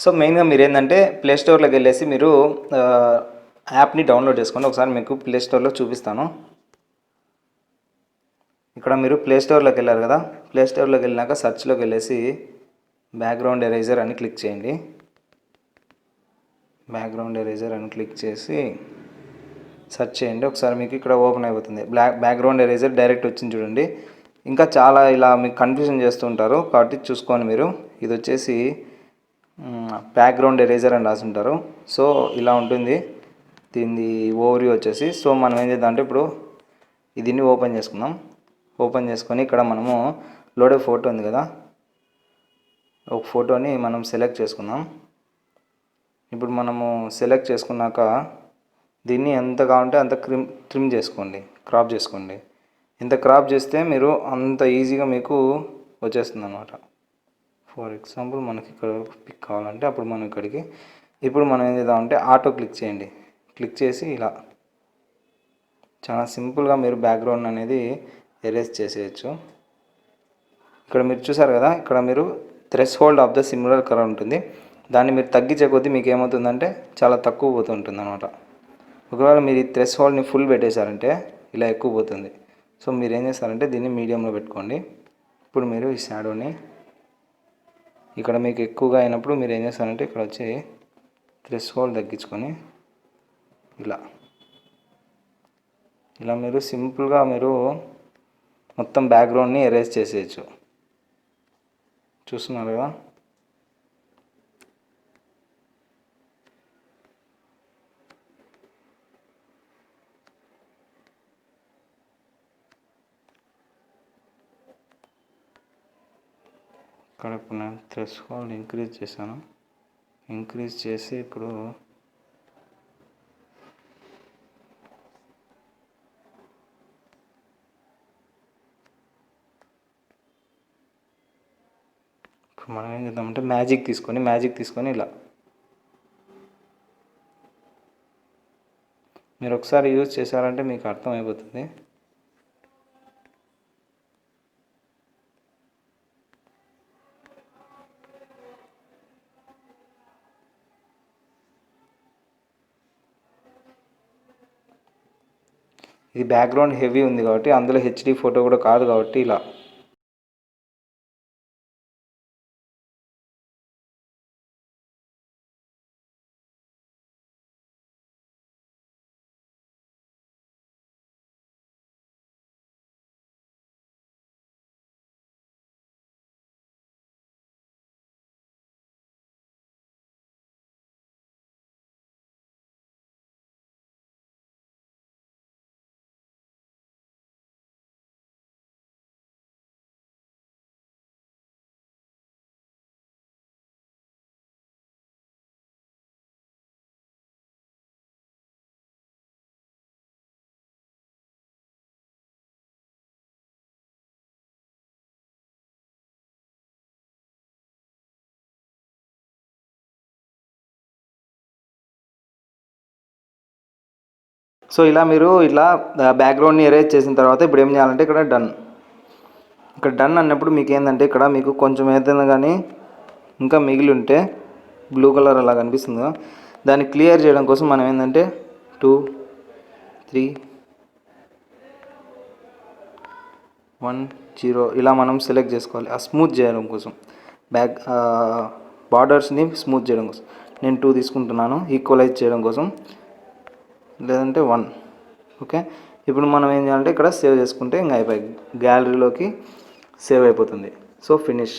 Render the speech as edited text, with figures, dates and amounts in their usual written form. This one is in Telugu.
సో మెయిన్గా మీరు ఏంటంటే ప్లే స్టోర్లోకి వెళ్ళేసి మీరు యాప్ని డౌన్లోడ్ చేసుకోండి. ఒకసారి మీకు ప్లే స్టోర్లో చూపిస్తాను. ఇక్కడ మీరు ప్లే స్టోర్లోకి వెళ్ళారు కదా, ప్లే స్టోర్లోకి వెళ్ళినాక సెర్చ్లోకి వెళ్ళేసి బ్యాక్గ్రౌండ్ ఎరేజర్ అని క్లిక్ చేయండి. బ్యాక్గ్రౌండ్ ఎరేజర్ అని క్లిక్ చేసి సెర్చ్ చేయండి. ఒకసారి మీకు ఇక్కడ ఓపెన్ అయిపోతుంది. బ్యాక్గ్రౌండ్ ఎరేజర్ డైరెక్ట్ వచ్చింది చూడండి. ఇంకా చాలా ఇలా మీకు కన్ఫ్యూజన్ చేస్తూ ఉంటారు కాబట్టి చూసుకోండి మీరు. ఇది వచ్చేసి బ్యాక్గ్రౌండ్ ఎరేజర్ అని రాసి ఉంటారు. సో ఇలా ఉంటుంది దీని ఓవర్వ్యూ వచ్చేసి. సో మనం ఏం చేద్దాం అంటే ఇప్పుడు దీన్ని ఓపెన్ చేసుకుందాం. ఓపెన్ చేసుకొని ఇక్కడ మనము లోడే ఫోటో ఉంది కదా, ఒక ఫోటోని మనం సెలెక్ట్ చేసుకుందాం. ఇప్పుడు మనము సెలెక్ట్ చేసుకున్నాక దీన్ని ఎంత కావాలంటే అంత ట్రిమ్ చేసుకోండి, క్రాప్ చేసుకోండి. ఎంత క్రాప్ చేస్తే మీరు అంత ఈజీగా మీకు వచ్చేస్తుంది అన్నమాట. ఫర్ ఎగ్జాంపుల్ మనకి ఇక్కడ పిక్ కావాలంటే అప్పుడు మనం ఇక్కడికి ఇప్పుడు మనం ఏం చేద్దామంటే ఆటో క్లిక్ చేయండి. క్లిక్ చేసి ఇలా చాలా సింపుల్గా మీరు బ్యాక్గ్రౌండ్ అనేది ఎరేజ్ చేసేయచ్చు. ఇక్కడ మీరు చూసారు కదా, ఇక్కడ మీరు threshold of the similar colour ఉంటుంది. దాన్ని మీరు తగ్గించే కొద్దీ మీకు ఏమవుతుందంటే చాలా తక్కువ పోతుంటుంది అనమాట. ఒకవేళ మీరు ఈ థ్రెషోల్డ్ని ఫుల్ పెట్టేశారంటే ఇలా ఎక్కువ పోతుంది. సో మీరు ఏం చేస్తారంటే దీన్ని మీడియంలో పెట్టుకోండి. ఇప్పుడు మీరు ఈ షాడోని ఇక్కడ మీకు ఎక్కువగా అయినప్పుడు మీరు ఏం చేస్తారంటే ఇక్కడ వచ్చి థ్రెషోల్డ్ తగ్గించుకొని ఇలా మీరు సింపుల్గా మీరు మొత్తం బ్యాక్గ్రౌండ్ని ఎరేజ్ చేసేయచ్చు. చూస్తున్నారు కదా. ఇక్కడ ఇప్పుడు నేను థ్రెషోల్డ్ ఇంక్రీజ్ చేశాను. ఇంక్రీజ్ చేసి ఇప్పుడు మనం ఏం చేద్దామంటే మ్యాజిక్ తీసుకొని ఇలా మీరు ఒకసారి యూజ్ చేశారంటే మీకు అర్థమైపోతుంది. ఇది బ్యాక్గ్రౌండ్ హెవీ ఉంది కాబట్టి అందులో హెచ్డి ఫోటో కూడా కాదు కాబట్టి ఇలా సో ఇలా మీరు ఇట్లా బ్యాక్గ్రౌండ్ని ఎరేజ్ చేసిన తర్వాత ఇప్పుడు ఏం చేయాలంటే ఇక్కడ డన్ అన్నప్పుడు మీకు ఏంటంటే ఇక్కడ మీకు కొంచెం ఏదైనా కానీ ఇంకా మిగిలి ఉంటే బ్లూ కలర్ అలా కనిపిస్తుంది కదా, దాన్ని క్లియర్ చేయడం కోసం మనం ఏంటంటే 2, 3, 1, 0 ఇలా మనం సెలెక్ట్ చేసుకోవాలి. ఆ స్మూత్ చేయడం కోసం బార్డర్స్ని స్మూత్ చేయడం కోసం నేను 2 తీసుకుంటున్నాను, ఈక్వలైజ్ చేయడం కోసం, లేదంటే 1. ఓకే, ఇప్పుడు మనం ఏం చేయాలంటే ఇక్కడ సేవ్ చేసుకుంటే ఇంకా అయిపోయి గ్యాలరీలోకి సేవ్ అయిపోతుంది. So finish.